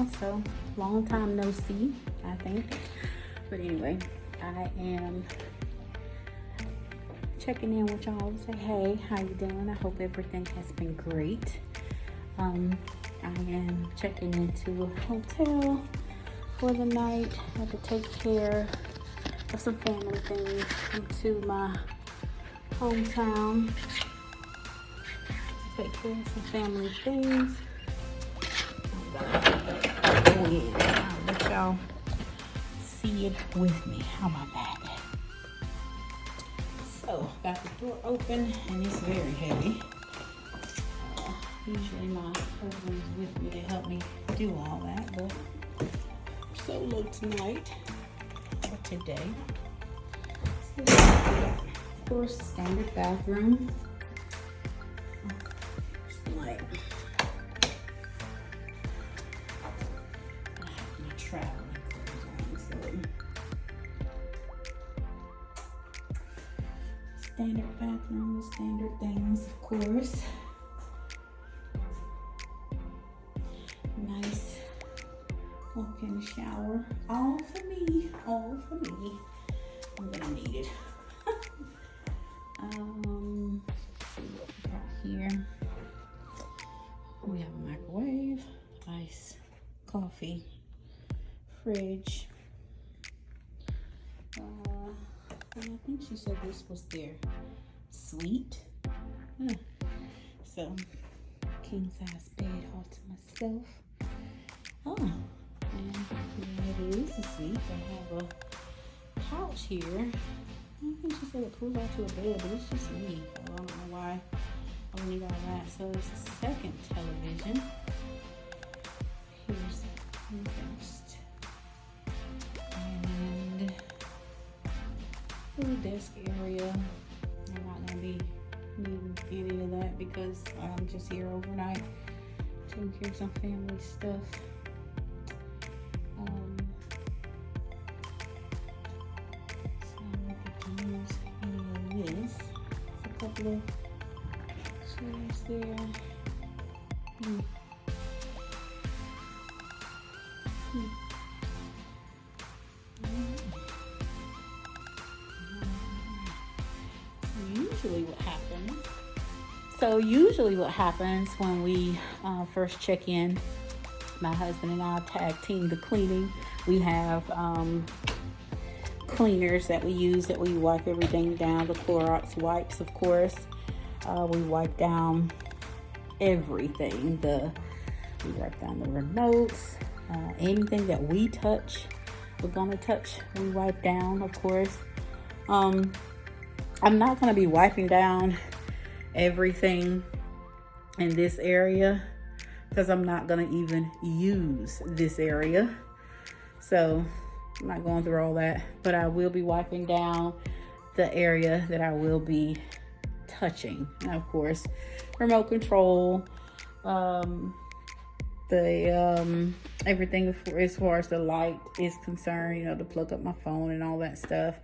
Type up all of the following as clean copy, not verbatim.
while, so long time no see, I think. But anyway, I am checking in with y'all to say, hey, how you doing? I hope everything has been great. I am checking into a hotel for the night. I have to take care of some family things. Into my hometown to take care of some family things. I'll let y'all see it with me. How about that? So, got the door open and it's very heavy. Usually my husband's with me to help me do all that, but solo tonight or today. So, of course, standard bathroom. Light. I have my traveling clothes on, so standard bathroom with standard things, of course. Nice walk-in shower, all for me, all for me. I'm gonna need it. See what we got here. We have a microwave, ice, coffee, fridge. And I think she said this was their suite. So, king size bed all to myself. Oh, and yeah, it is a suite. They have a couch here. I think she said it pulls out to a bed, but it's just me. I don't know why I don't need all that. So there's a second television. Here's the first. And little desk area. I'm not gonna be needing any of that because I'm just here overnight taking care of some family stuff. A couple of chairs there. Usually what happens when we first check in, my husband and I tag team the cleaning. We have cleaners that we use that we wipe everything down. The Clorox wipes, of course. We wipe down everything. We wipe down the remotes. Anything that we touch, we're gonna touch, we wipe down, of course. I'm not gonna be wiping down everything in this area because I'm not gonna even use this area. So I'm not going through all that, but I will be wiping down the area that I will be touching. And of course, remote control, everything as far as the light is concerned, you know, to plug up my phone and all that stuff.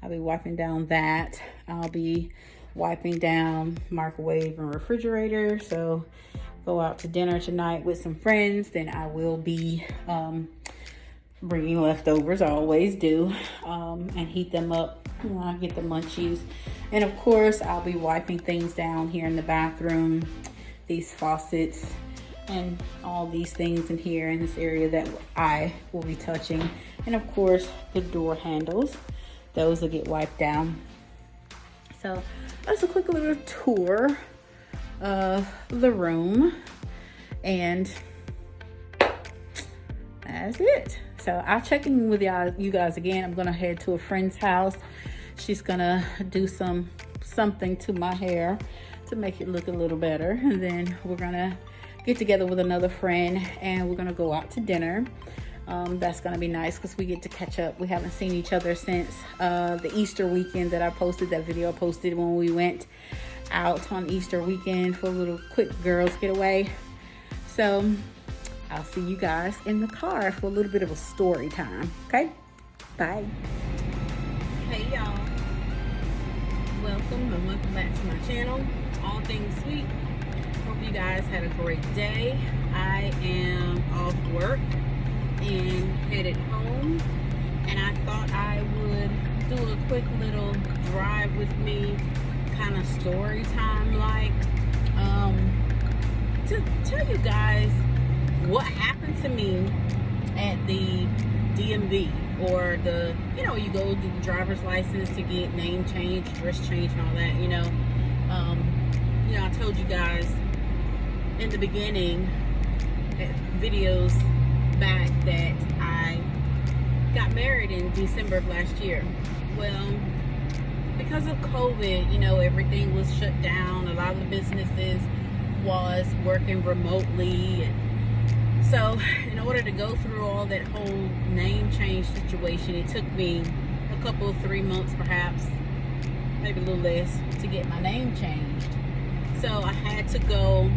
I'll be wiping down that. I'll be wiping down microwave and refrigerator. So go out to dinner tonight with some friends, then I will be bringing leftovers. I always do, and heat them up. I get the munchies. And of course, I'll be wiping things down here in the bathroom, these faucets and all these things in here in this area that I will be touching. And of course, the door handles, those will get wiped down. So that's a quick little tour of the room, and that's it. So I'll check in with you guys again. I'm gonna head to a friend's house. She's gonna do something to my hair to make it look a little better, and then we're gonna get together with another friend and we're gonna go out to dinner. That's gonna be nice because we get to catch up. We haven't seen each other since the Easter weekend that I posted, that video I posted when we went out on Easter weekend for a little quick girls getaway. So I'll see you guys in the car for a little bit of a story time. Okay, bye. Hey y'all, welcome and welcome back to my channel, All Things Sweet. Hope you guys had a great day. I am off work and headed home. And I thought I would do a quick little drive with me, kind of story time like, to tell you guys what happened to me at the DMV, or the, you know, you go to the driver's license to get name change, dress change, and all that, you know. I told you guys in the beginning videos back that I got married in December of last year. Well, because of COVID, you know, everything was shut down. A lot of the businesses was working remotely, and so in order to go through all that whole name change situation, it took me a couple, 3 months perhaps, maybe a little less, to get my name changed. So I had to go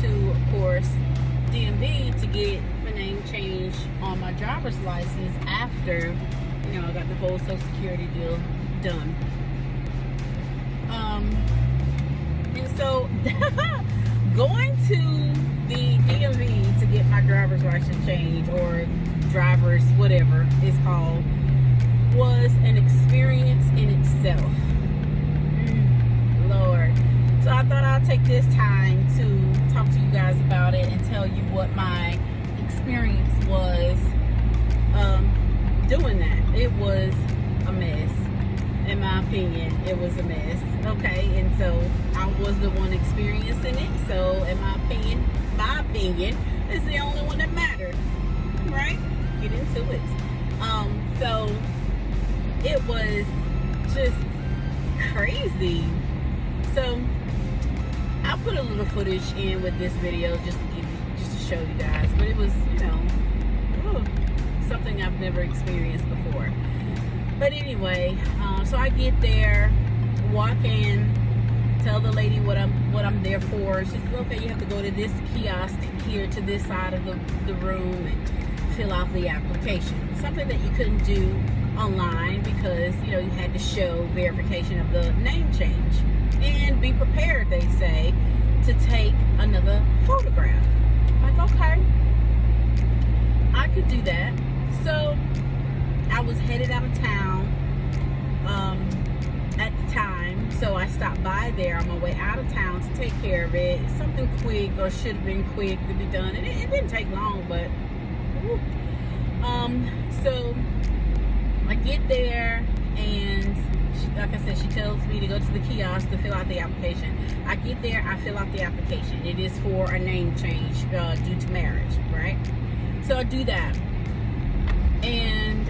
to, of course, DMV to get my name changed on my driver's license after, you know, I got the whole Social Security deal done. And so going to the DMV to get my driver's license changed, or driver's whatever it's called, was an experience in itself. Lord. So I thought I'd take this time to talk to you guys about it and tell you what my experience was doing that. It was a mess. In my opinion, it was a mess. Okay, and so I was the one experiencing it. So in my opinion is the only one that mattered. Right? Get into it. So it was just crazy. So I'll put a little footage in with this video just to show you guys. But it was, you know, something I've never experienced before. But anyway, so I get there, walk in, tell the lady what I'm there for. She says, okay, you have to go to this kiosk here to this side of the room and fill out the application. Something that you couldn't do online because, you know, you had to show verification of the name change. And be prepared, they say, to take another photograph. Like, okay, I could do that. So I was headed out of town at the time, so I stopped by there on my way out of town to take care of it. Something quick, or should have been quick to be done, and it didn't take long, but so I get there, and like I said, she tells me to go to the kiosk to fill out the application. I get there, I fill out the application. It is for a name change due to marriage, right? So I do that, and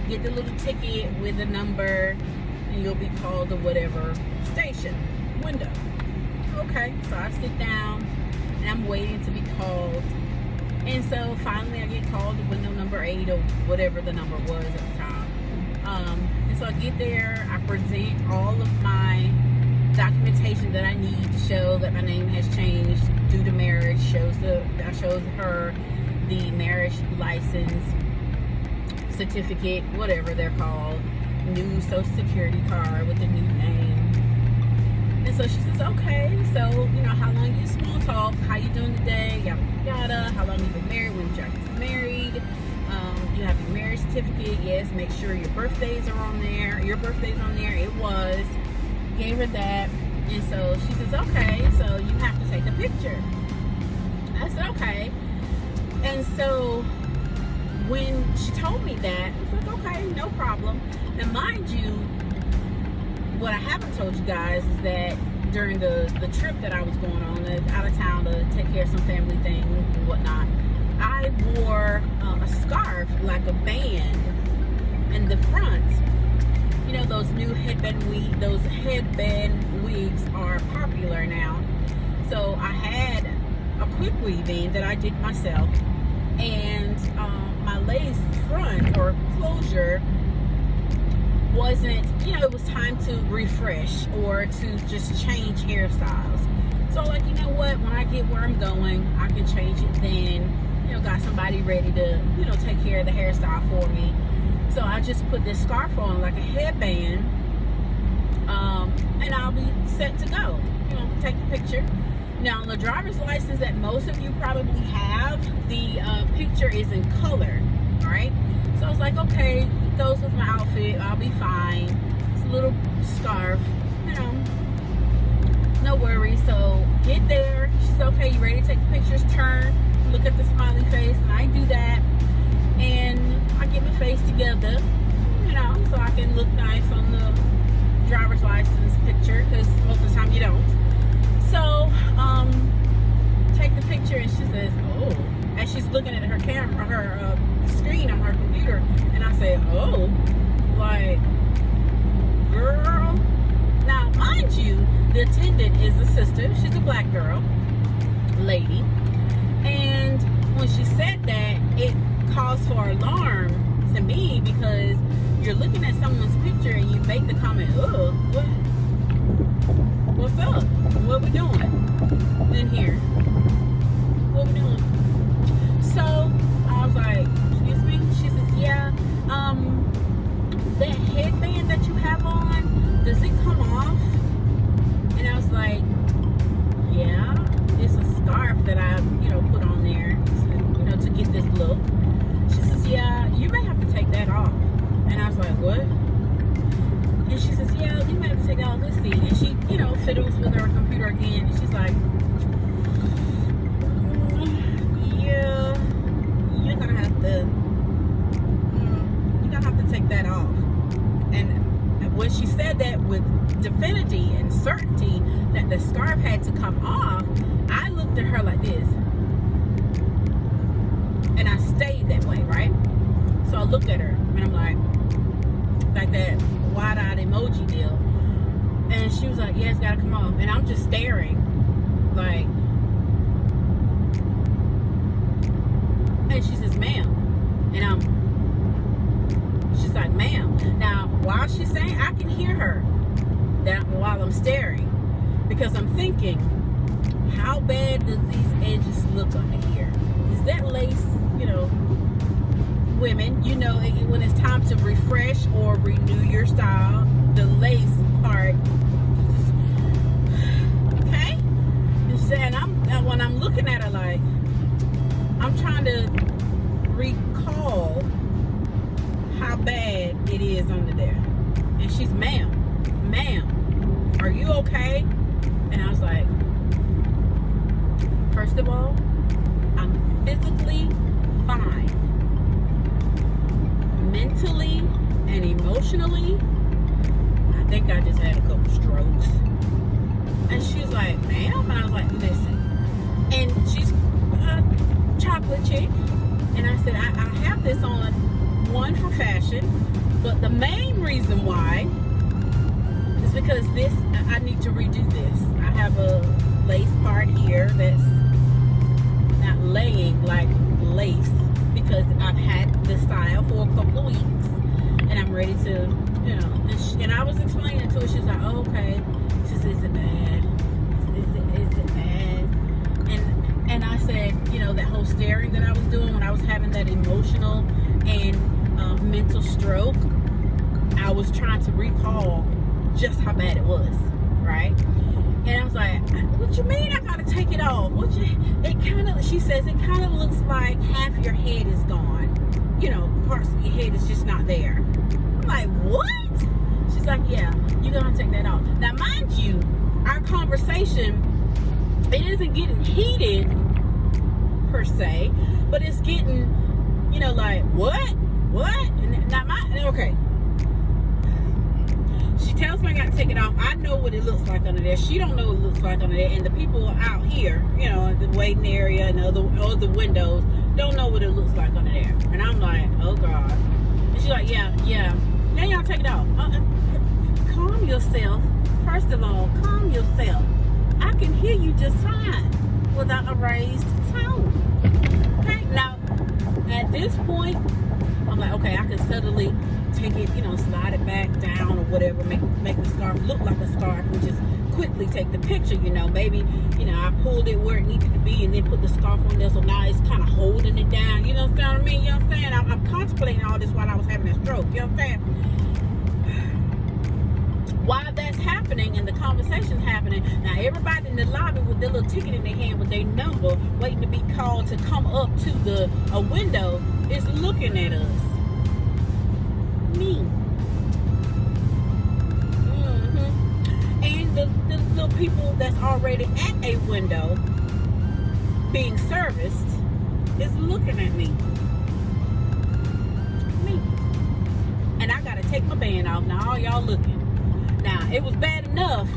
get the little ticket with a number, and you'll be called to whatever station window. Okay, so I sit down and I'm waiting to be called, and so finally I get called to window number 8 or whatever the number was at the time. And so I get there, I present all of my documentation that I need to show that my name has changed due to marriage. I showed her the marriage license, certificate, whatever they're called, new Social Security card with the new name. And so she says, okay, so, you know, how long you small talk, how you doing today, yada yada, how long you been married, when Jack is married, you have your marriage certificate, yes, make sure your birthdays are on there, it was, gave her that. And so she says, okay, so you have to take a picture. I said, okay. And so when she told me that, I was like, okay, no problem. And mind you, what I haven't told you guys is that during the trip that I was going on, out of town to take care of some family thing and whatnot, I wore a scarf, like a band in the front. You know, those new headband wigs are popular now. So I had a quick weaving that I did myself, and my lace front or closure wasn't, you know, it was time to refresh or to just change hairstyles. So like, you know what, when I get where I'm going, I can change it then. You know, got somebody ready to, you know, take care of the hairstyle for me. So I just put this scarf on like a headband, and I'll be set to go. You know, take the picture. Now, on the driver's license that most of you probably have, the picture is in color, right? So I was like, okay, it goes with my outfit. I'll be fine. It's a little scarf, you know, no worries. So get there. She's okay. You ready to take the pictures? Turn, look at the smiley face, and I do that. And I get my face together, you know, so I can look nice on the driver's license picture, because most of the time you don't. So, take the picture, and she says, oh, and she's looking at her camera, her screen on her computer, and I say, oh, like, girl. Now, mind you, the attendant is a sister. She's a black girl, lady, and when she said that, it caused for alarm to me, because you're looking at someone's picture and you make the comment, oh, what's up? What we doing in here? What we doing? So I was like, excuse me? She says, yeah, that headband that you have on, does it come off? And I was like, yeah, it's a scarf that I, you know, put on there to, you know, to get this look. She says, yeah, you may have to take that off. And I was like, what? And she says, yeah, you might have to take that off. Let's see. And she, you know, fiddles with her computer again. And she's like, yeah, you're gonna have to take that off. And when she said that with definity and certainty that the scarf had to come off, I looked at her like this. And I stayed that way, right? So I looked at her and I'm like that wide-eyed emoji deal. And she was like, yeah, it's gotta come off. And I'm just staring, like, and she says, ma'am. And she's like, ma'am. Now, while she's saying, I can hear her that while I'm staring, because I'm thinking, how bad does these edges look under here? Is that lace, you know, women, you know, when it's time to refresh or renew your style, the lace part, okay? And when I'm looking at her, like, I'm trying to recall how bad it is under there. And she's, ma'am, are you okay? And I was like, first of all, I'm physically fine. Mentally and emotionally, I think I just had a couple strokes. And she was like, ma'am? And I was like, listen. And she's a chocolate chick. And I said, I have this on, one, for fashion, but the main reason why is because I need to redo this. I have a lace part here that's not laying like lace, because I've had this style for a couple of weeks and I'm ready to, you know, and I was explaining to her. She's like, oh, okay. She says, is it bad? Is it bad? And I said, you know, that whole staring that I was doing when I was having that emotional and mental stroke, I was trying to recall just how bad it was, right? And I was like, what you mean I gotta take it off? She says, it kind of looks like half your head is gone. You know, parts of your head is just not there. I'm like, what? She's like, yeah, you're gonna take that off. Now, mind you, our conversation, it isn't getting heated per se, but it's getting, you know, like, what? And not okay. She tells me I got to take it off. I know what it looks like under there. She don't know what it looks like under there. And the people out here, you know, the waiting area and other windows, don't know what it looks like under there. And I'm like, oh God. And she's like, yeah. Now y'all take it off. Calm yourself. First of all, calm yourself. I can hear you just fine without a raised tone. Okay. Now, at this point, I'm like, okay, I can subtly take it, you know, slide it back down or whatever, make the scarf look like a scarf, and just quickly take the picture, you know. Maybe, you know, I pulled it where it needed to be and then put the scarf on there, so now it's kind of holding it down. You know what I mean? You know what I'm saying? I'm contemplating all this while I was having a stroke. You know what I'm saying? While that's happening, happening and the conversation's happening. Now everybody in the lobby with their little ticket in their hand with their number, waiting to be called to come up to a window, is looking at us. Me. And the little people that's already at a window being serviced is looking at me. And I gotta take my band off. Now all y'all looking. Now it was bad enough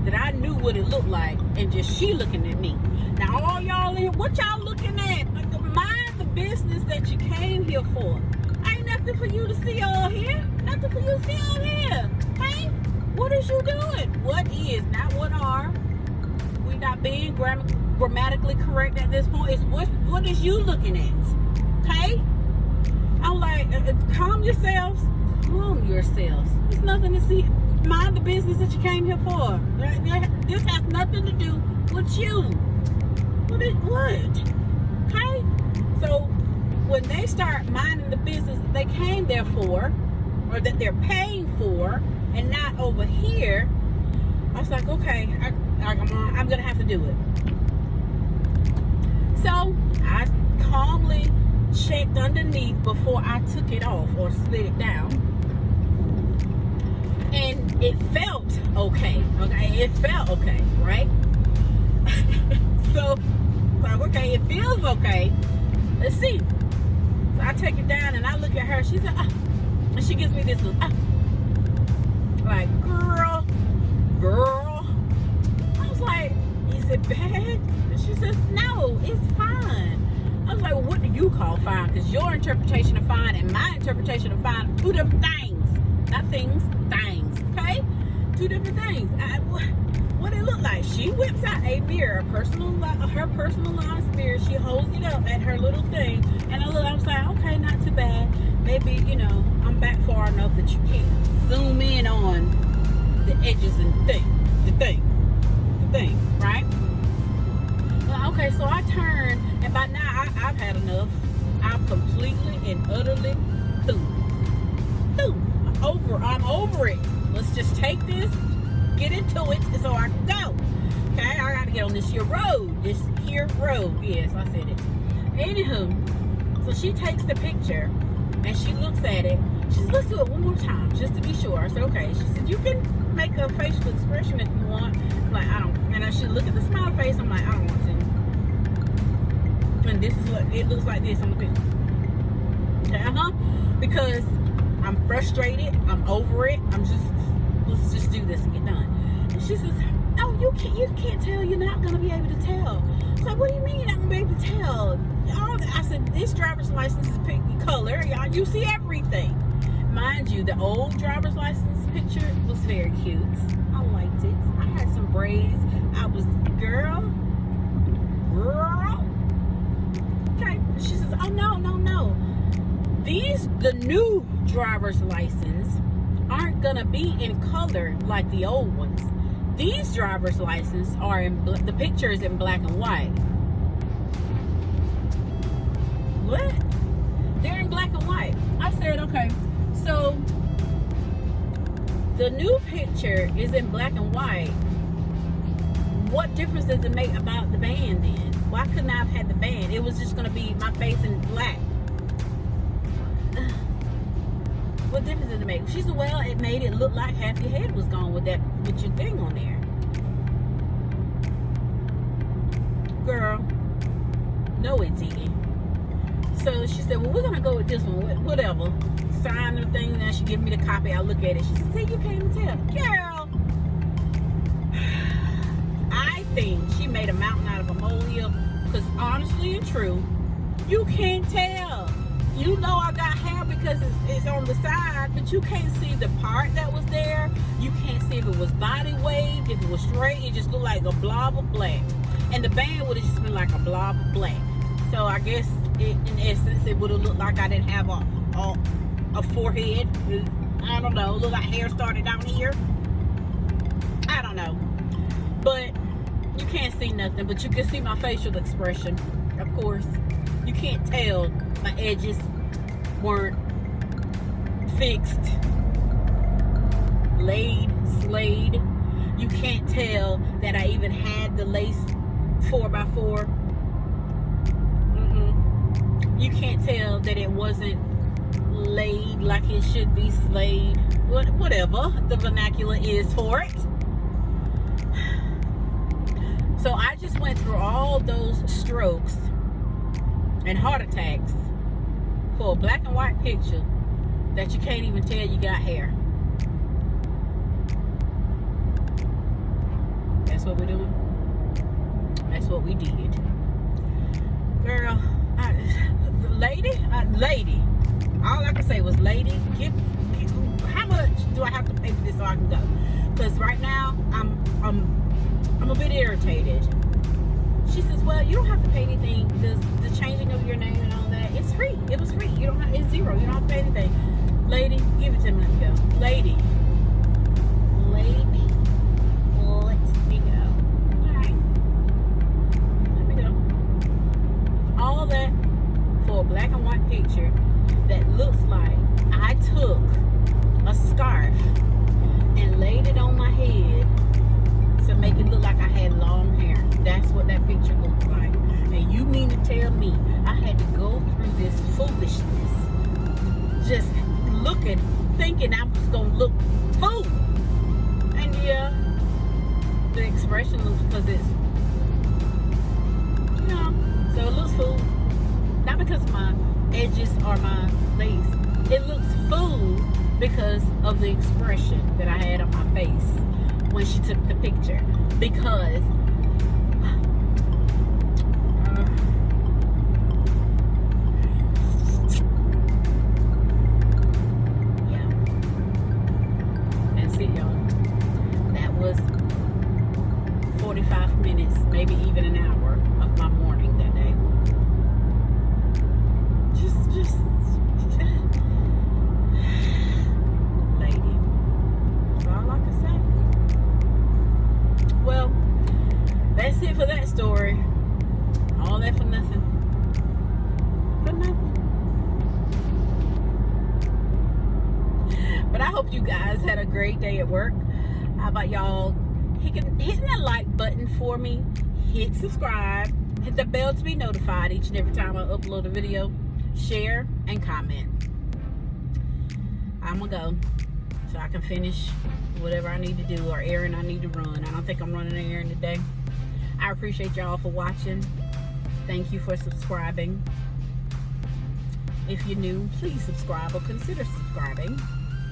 that I knew what it looked like, and just she looking at me. Now all y'all in, what y'all looking at? Mind the business that you came here for. Ain't nothing for you to see on here. Nothing for you to see on here. Hey, what is you doing? What is, not what are. We not being grammatically correct at this point. It's what is you looking at? Okay? I'm like, calm yourselves. Calm yourselves. There's nothing to see. Mind the business that you came here for. This has nothing to do with you. What? Okay? So when they start minding the business that they came there for, or that they're paying for, and not over here, I was like, okay, I'm gonna have to do it. So I calmly checked underneath before I took it off or slid it down, and it felt okay. It felt okay, right? So like, okay, it feels okay. Let's see. So I take it down and I look at her. She said, and she gives me this look. Like, girl. I was like, is it bad? And she says, no, it's fine. I was like, well, what do you call fine? Because your interpretation of fine and my interpretation of fine are two different things. Not things, things. Okay? Two different things. What it look like? She whips out a mirror, her personalized mirror. She holds it up at her little thing, and I was like, okay, not too bad. Maybe, I'm back far enough that you can zoom in on the edges and the thing, right? Well, okay, so I turn, and by now I've had enough. I'm completely and utterly through. I'm over it. Let's just take this, get into it, so I can go. Okay, I gotta get on this here road. Yes, I said it. Anywho, so she takes the picture and she looks at it. She says, let's do it one more time just to be sure. I said, okay. She said, you can make a facial expression if you want. I'm like, I don't. And I should look at the smile face. I'm like, I don't want to. And this is what it looks like this on the picture. Okay, because I'm frustrated. I'm over it. Let's just do this and get done. And she says, oh, you can't tell. You're not going to be able to tell. I was like, what do you mean you're not going to be able to tell? I said, this driver's license is pink color. Y'all, you see everything. Mind you, the old driver's license picture was very cute. I liked it. I had some braids. I was, girl. Okay. She says, oh, no. The new driver's license aren't going to be in color like the old ones. These driver's licenses are the picture is in black and white. What? They're in black and white. I said, okay, so the new picture is in black and white. What difference does it make about the band then? Why couldn't I have had the band? It was just going to be my face in black. What difference did it make? She said, well, it made it look like half your head was gone with your thing on there. Girl, no it didn't. So she said, well, we're going to go with this one. Whatever. Sign the thing, and she give me the copy. I look at it. She said, see, you can't even tell. Girl, I think she made a mountain out of a molehill, because honestly and true, you can't tell. You know I got hair because it's on the side, but you can't see the part that was there. You can't see if it was body waved, if it was straight. It just looked like a blob of black. And the band would have just been like a blob of black. So I guess in essence, it would have looked like I didn't have a forehead. I don't know. Look like hair started down here. I don't know. But you can't see nothing, but you can see my facial expression, of course. You can't tell my edges weren't fixed, laid, slayed. You can't tell that I even had the lace 4x4. You can't tell that it wasn't laid like it should be slayed. Whatever the vernacular is for it. So I just went through all those strokes and heart attacks for a black and white picture that you can't even tell you got hair. That's what we're doing. That's what we did. Girl, lady, all I can say was, lady, how much do I have to pay for this so I can go? Because right now, I'm a bit irritated. She says, well, you don't have to pay anything. The changing of your name and all that, it's free. It was free. You don't have, it's zero. You don't have to pay anything. Lady, give it to me. Let me go. Lady, let me go. All right. Let me go. All that for a black and white picture that looks like I took a scarf and laid it on my head to make it look like I had long hair. That's what that picture looked like. And you mean to tell me I had to go through this foolishness, just looking, thinking I was gonna look fool? And yeah, the expression looks, because it's, you know, so it looks fool. Not because my edges are my lace. It looks fool because of the expression that I had on my face when she took the picture. Because yeah, that's it, y'all. That was 45 minutes, maybe even an hour of my morning that day. Just lady, that's all I can say. Well, that's it for that story. All that for nothing. For nothing. But I hope you guys had a great day at work. How about y'all hitting that like button for me? Hit subscribe. Hit the bell to be notified each and every time I upload a video. Share and comment. I'm gonna go so I can finish whatever I need to do or errand I need to run. I don't think I'm running an errand today. I appreciate y'all for watching. Thank you for subscribing. If you're new, please subscribe or consider subscribing.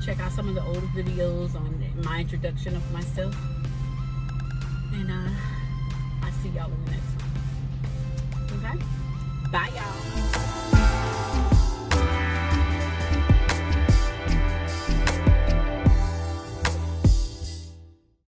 Check out some of the older videos on my introduction of myself. And I'll see y'all in the next one. Okay? Bye, y'all.